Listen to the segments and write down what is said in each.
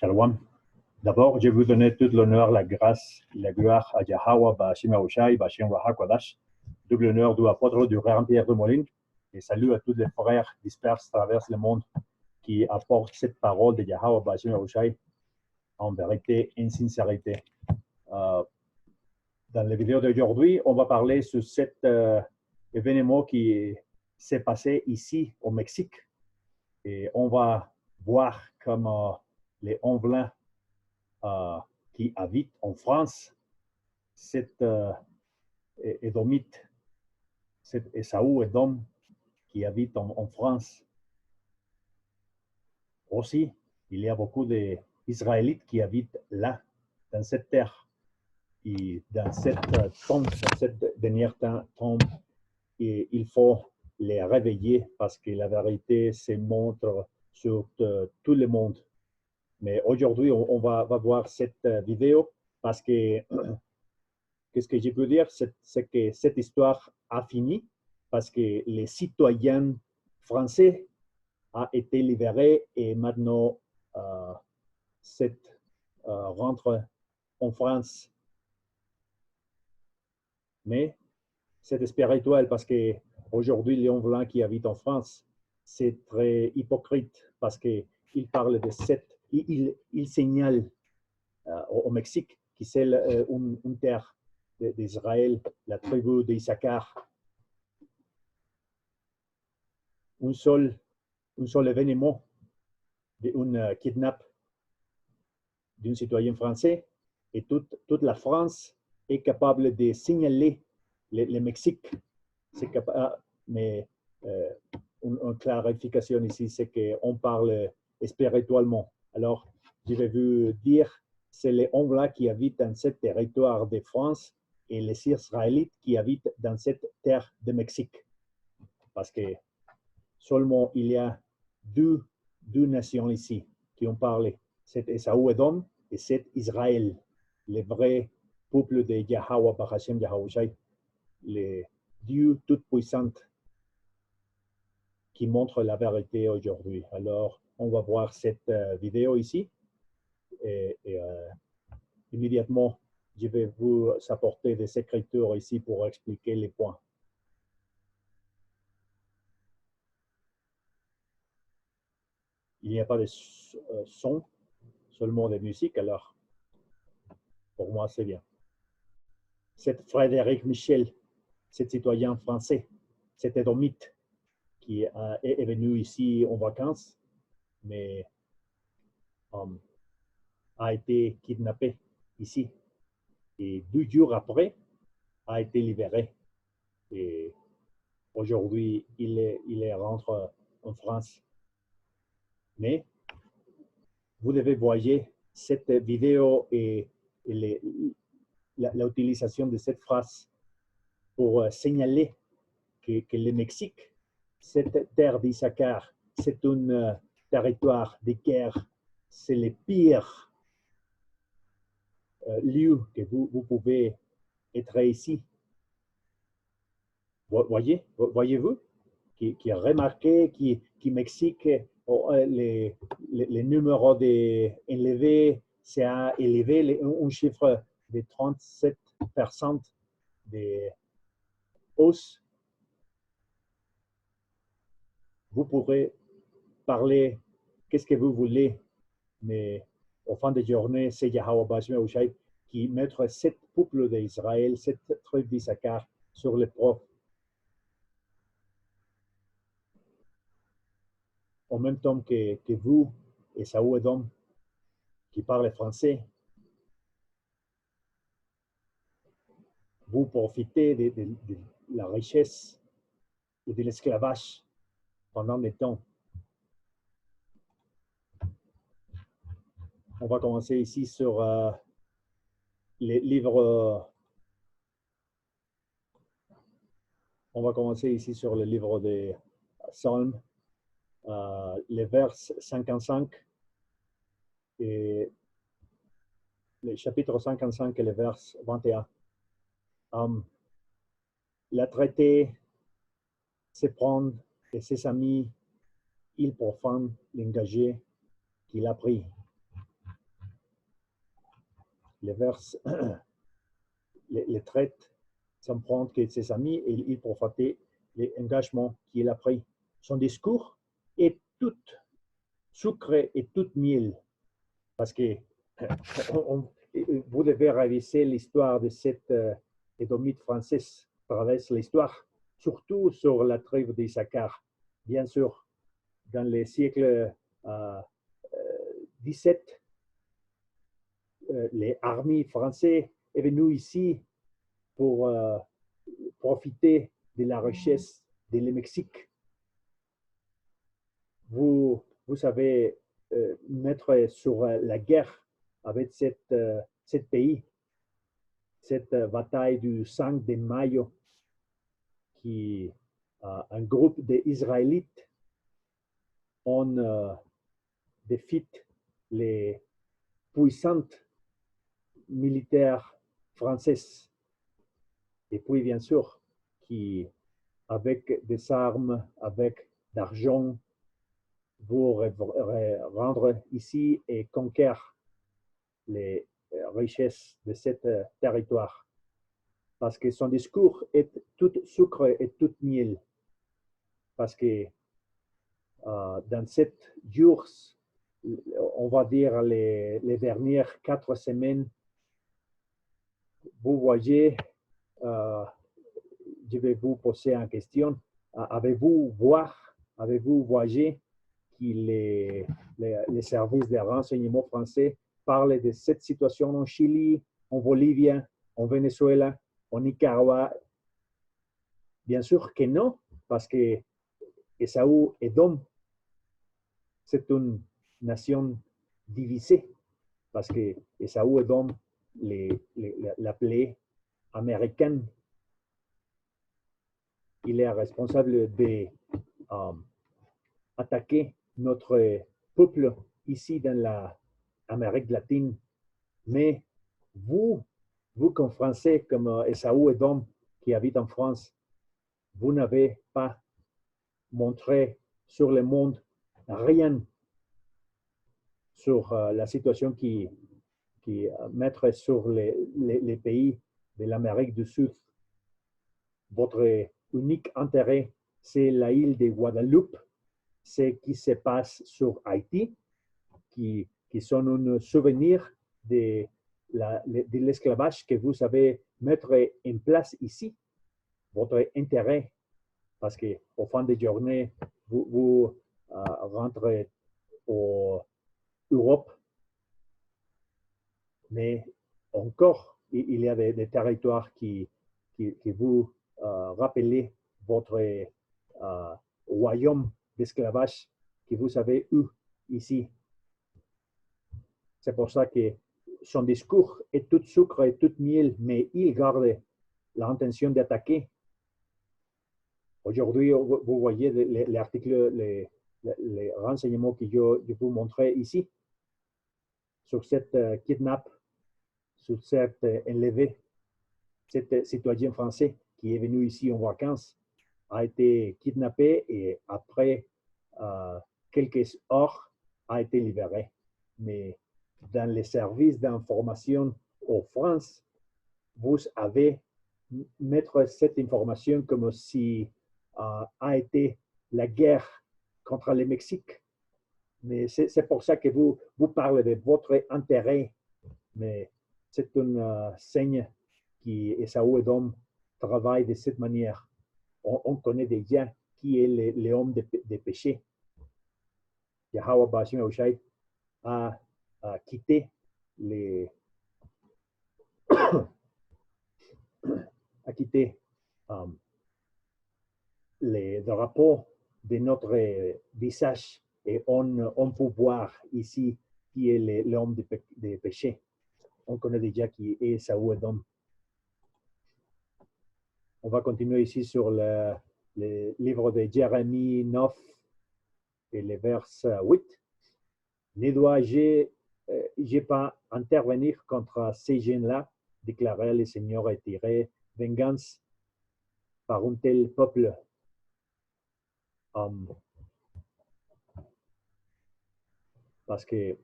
Shalom. D'abord, je vous donne tout l'honneur, la grâce et la gloire à Yahweh, Bashim Aoushai, Bashim Wahakwadash, double honneur du apôtre du Rempierre de Moline, et salut à tous les frères disperses à travers le monde qui apportent cette parole de Yahweh, Bashim Aoushai, en vérité et en sincérité. Dans la vidéo d'aujourd'hui, on va parler sur cet événement qui s'est passé ici au Mexique, et on va voir comment les Hommes qui habitent en France, cet Édomite, cet Esaú Edom qui habite en France. Aussi, il y a beaucoup d'Israélites qui habitent là, dans cette terre. Et dans cette tombe, dans cette dernière tombe, il faut les réveiller parce que la vérité se montre sur tout le monde. Mais aujourd'hui, on va voir cette vidéo parce que qu'est-ce que je peux dire, c'est que cette histoire a fini parce que les citoyens français ont été libérés et maintenant rentrent en France. Mais c'est spirituel parce que aujourd'hui, les Hommes blancs qui habitent en France, c'est très hypocrite parce qu'ils parlent de cette, ils signalent au Mexique qui c'est une terre d'Israël, la tribu d'Issachar. Un seul événement d'un kidnapping d'un citoyen français et toute la France est capable de signaler le Mexique. Mais une clarification ici, c'est qu'on parle spirituellement. Alors, je vais vous dire, c'est les Hommes blancs qui habitent dans ce territoire de France et les Israélites qui habitent dans cette terre de Mexique. Parce que seulement il y a deux nations ici qui ont parlé. C'est Esaú Edom et c'est Israël, le vrai peuple de Yahweh, Bahashem Yahawashi, les dieux tout-puissants qui montrent la vérité aujourd'hui. Alors, on va voir cette vidéo ici et immédiatement, je vais vous apporter des écritures ici pour expliquer les points. Il n'y a pas de son, seulement de musique, alors pour moi, c'est bien. C'est Frédéric Michel, cet citoyen français, cet édomite qui est venu ici en vacances, mais a été kidnappé ici. Et 2 jours après, a été libéré. Et aujourd'hui, il est rentré en France. Mais vous devez voir cette vidéo et l'utilisation de cette phrase pour signaler que le Mexique, cette terre d'Issachar, c'est un territoire de guerre. C'est le pire lieu que vous pouvez être ici. Voyez-vous, qui a remarqué que Mexique, les numéros élevés, c'est à élever un chiffre de 37% de hausse. Vous pourrez parler qu'est-ce que vous voulez, mais au fin de journée, c'est Yahweh Bashim Aoushai qui met cette peuple d'Israël, cette tribu d'Issachar sur l'épreuve. En même temps que vous, Esaú Edom, qui parlez français, vous profitez de la richesse et de l'esclavage pendant des temps. On va commencer ici sur les livres. On va commencer ici sur le livre des Psaumes, les vers 55 et le chapitre 55 et le vers 21. La traité se prend et ses amis, ils profanent l'engagé qu'il a pris. les vers, les traite sans prendre que ses amis et il profitait l'engagement qu'il a pris. Son discours est tout sucré et tout miel parce que vous devez réviser l'histoire de cette édomite française à travers l'histoire, surtout sur la tribu d'Issachar. Bien sûr, dans les siècles 17, les armées françaises sont venues ici pour profiter de la richesse du Mexique. Vous savez mettre sur la guerre avec cet pays, cette bataille du 5 de mayo, qui un groupe d'Israélites ont défié les puissantes militaires françaises. Et puis, bien sûr, qui, avec des armes, avec d'argent, vous rendre ici et conquérir les richesses de ce territoire. Parce que son discours est tout sucre et tout miel. Parce que dans ces jours, on va dire les dernières 4 semaines, vous voyez, je vais vous poser une question. Avez-vous voyagé que les services de renseignement français parlent de cette situation en Chili, en Bolivie, en Venezuela, en Nicaragua? Bien sûr que non, parce que Esaú Edom, c'est une nation divisée, parce que Esaú Edom l'appelait américaine. Il est responsable d'attaquer notre peuple ici dans l'Amérique latine. Mais vous comme Français, comme Esaú Edom, qui habite en France, vous n'avez pas montré sur le monde rien sur la situation qui mettre sur les pays de l'Amérique du Sud. Votre unique intérêt, c'est l'île de Guadeloupe, ce qui se passe sur Haïti, qui sont un souvenir de l'esclavage que vous savez mettre en place ici. Votre intérêt, parce qu'au fin de journée, vous rentrez en Europe, mais encore, il y a des territoires qui vous rappellent votre royaume d'esclavage que vous avez eu ici. C'est pour ça que son discours est tout sucre et tout miel, mais il garde l'intention d'attaquer. Aujourd'hui, vous voyez l'article, les renseignements que je vous montrais ici sur cette kidnappe, sur cette enlevée. Cet citoyen français qui est venu ici en vacances a été kidnappé et après quelques heures a été libéré. Mais dans les services d'information en France, vous avez mettre cette information comme si a été la guerre contre le Mexique. Mais c'est pour ça que vous parlez de votre intérêt. Mais c'est une signe qui Esaú Edom travaille de cette manière. On connaît déjà qui est l'homme de péché. Yahweh Bashim Yahushai a quitté a quitté les drapeaux de notre visage et on peut voir ici qui est l'homme de péché. On connaît déjà qui est Esaú Edom. On va continuer ici sur le livre de Jérémie 9 et le vers 8. Ne dois-je pas intervenir contre ces gens-là, déclarait le Seigneur, et tirer vengeance par un tel peuple. Parce que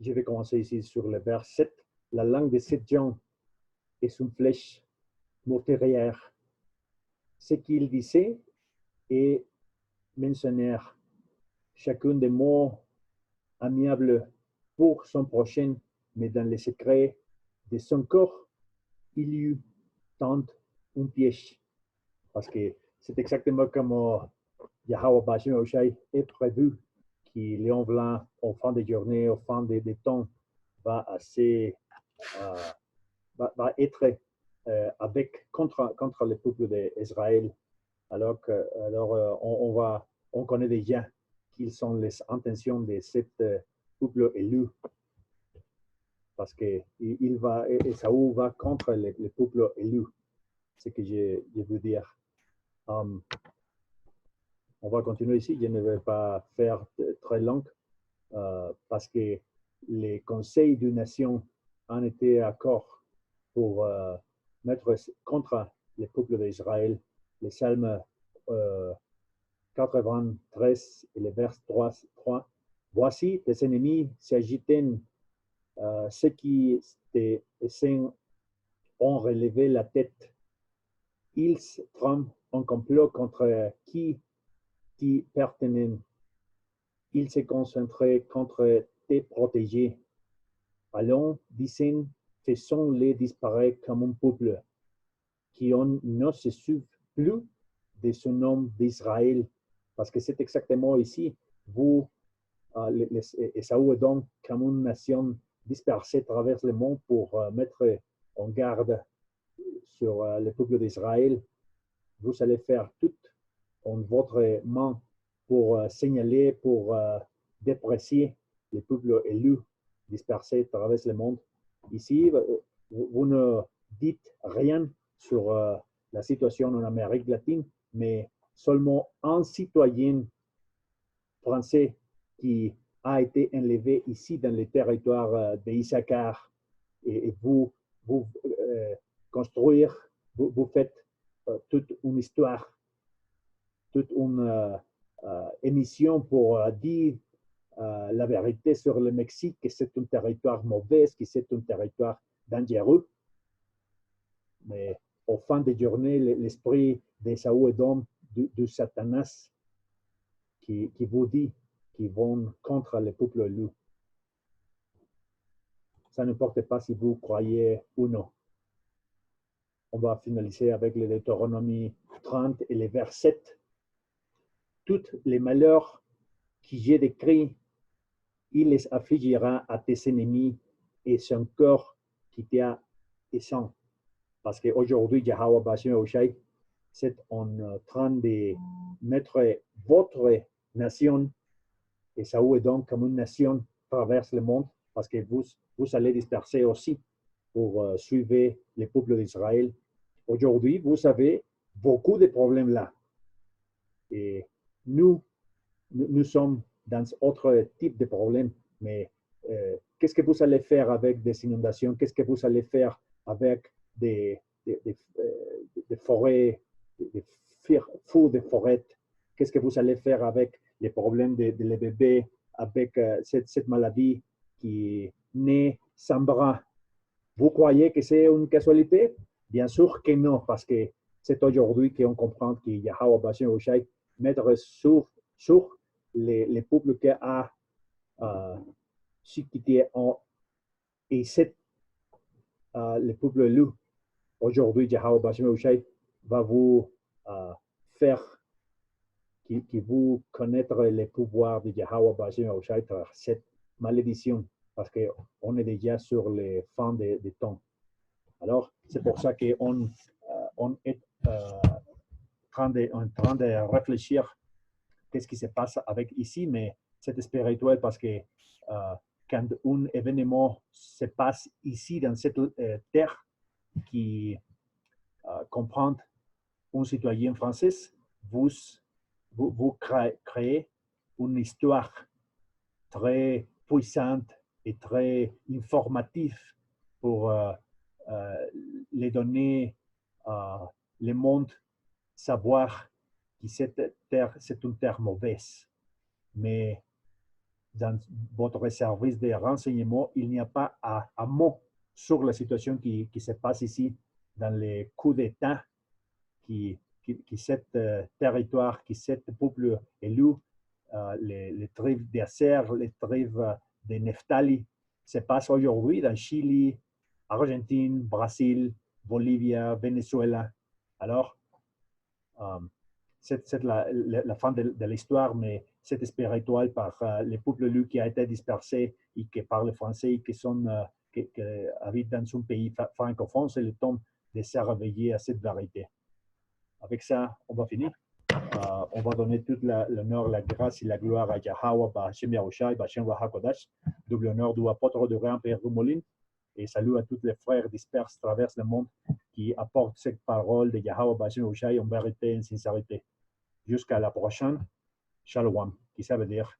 je vais commencer ici sur le vers 7. La langue de ces gens est une flèche meurtrière. Ce qu'ils disaient et mentionnèrent chacun des mots amiables pour son prochain, mais dans les secrets de son corps, il y eut tant un piège. Parce que c'est exactement comme Yahweh Bashim Oshai est prévu que Léon Blanc, au fin des journées, au fin des temps, va être contre le peuple d'Israël. Alors on connaît déjà quelles sont les intentions de ce peuple élu. Parce que Esaü va contre le peuple élu. C'est ce que je veux dire. On va continuer ici. Je ne vais pas faire très long parce que les conseils d'une nation ont été d'accord pour mettre contre le peuple d'Israël. Les psaumes 93 et le vers 3. Voici tes ennemis s'agitent, ceux qui ont relevé la tête. Ils trament en complot contre qui t'y pertenait. Ils se concentraient contre tes protégés. Allons, disent, faisons-les disparaître comme un peuple qui ne se souvient plus de son nom d'Israël. Parce que c'est exactement ici, vous, Esaü est donc comme une nation dispersée à travers le monde pour mettre en garde sur le peuple d'Israël. Vous allez faire tout en votre main pour signaler, pour déprécier le peuple élu dispersé à travers le monde. Ici, vous ne dites rien sur la situation en Amérique latine, mais seulement un citoyen français qui a été enlevé ici dans le territoire d'Issachar. Et vous construire, vous faites toute une histoire, toute une émission pour dire la vérité sur le Mexique, que c'est un territoire mauvais, que c'est un territoire dangereux. Mais au fin des journées, l'esprit d'Esaü est donc du Satanas qui vous dit qu'ils vont contre le peuple élu. Ça n'importe pas si vous croyez ou non. On va finaliser avec le Deutéronomie 30 et le verset 7. Tous les malheurs que j'ai décrits, il les affligira à tes ennemis et son corps qui t'a essent. Parce qu'aujourd'hui, Yahweh Bashim Oshai, c'est en train de mettre votre nation, et ça est donc comme une nation traverse le monde, parce que vous allez disperser aussi pour suivre les peuples d'Israël. Aujourd'hui, vous avez beaucoup de problèmes là. Et nous sommes dans autre type de problème, mais qu'est-ce que vous allez faire avec des inondations? Qu'est-ce que vous allez faire avec des forêts, des feux de forêt? Qu'est-ce que vous allez faire avec les problèmes des bébés, avec cette maladie qui naît sans bras? Vous croyez que c'est une casualité? Bien sûr que non, parce que c'est aujourd'hui qu'on comprend que Yahweh Bashim Oshai mettre sur les peuples qui a quitté et c'est le peuple élu. Aujourd'hui, Yahweh Bashim Oshai va vous faire que vous connaître les pouvoirs de Yahweh Bashim Oshai par cette malédiction, parce qu'on est déjà sur les fins des temps. Alors, c'est pour ça qu'on est en train de réfléchir qu'est-ce qui se passe avec ici, mais c'est spirituel parce que quand un événement se passe ici dans cette terre qui comprend un citoyen français, vous créez une histoire très puissante et très informative pour les donner le monde savoir que cette terre, c'est une terre mauvaise. Mais dans votre service de renseignement, il n'y a pas un mot sur la situation qui se passe ici, dans les coups d'État qui cet territoire, qui cet peuple élu, les tribus d'Acer, les tribus de Neftali, se passe aujourd'hui dans Chili, Argentine, Brésil, Bolivie, Venezuela. Alors, c'est la fin de l'histoire, mais c'est spirituel par les peuples élus qui a été dispersés et qui parlent français et qui habitent dans un pays francophone. C'est le temps de se réveiller à cette vérité. Avec ça, on va finir. On va donner tout l'honneur, la grâce et la gloire à Yahweh, Hashem Yahushai, Hashem Wahakodash. Double honneur du apôtre de Réan, Père Rumolin. Et salut à tous les frères disperses à travers le monde qui apportent cette parole de Yahweh, Hashem Yahushai en vérité et en sincérité. Jusqu'à la prochaine. Shalom, qui ça veut dire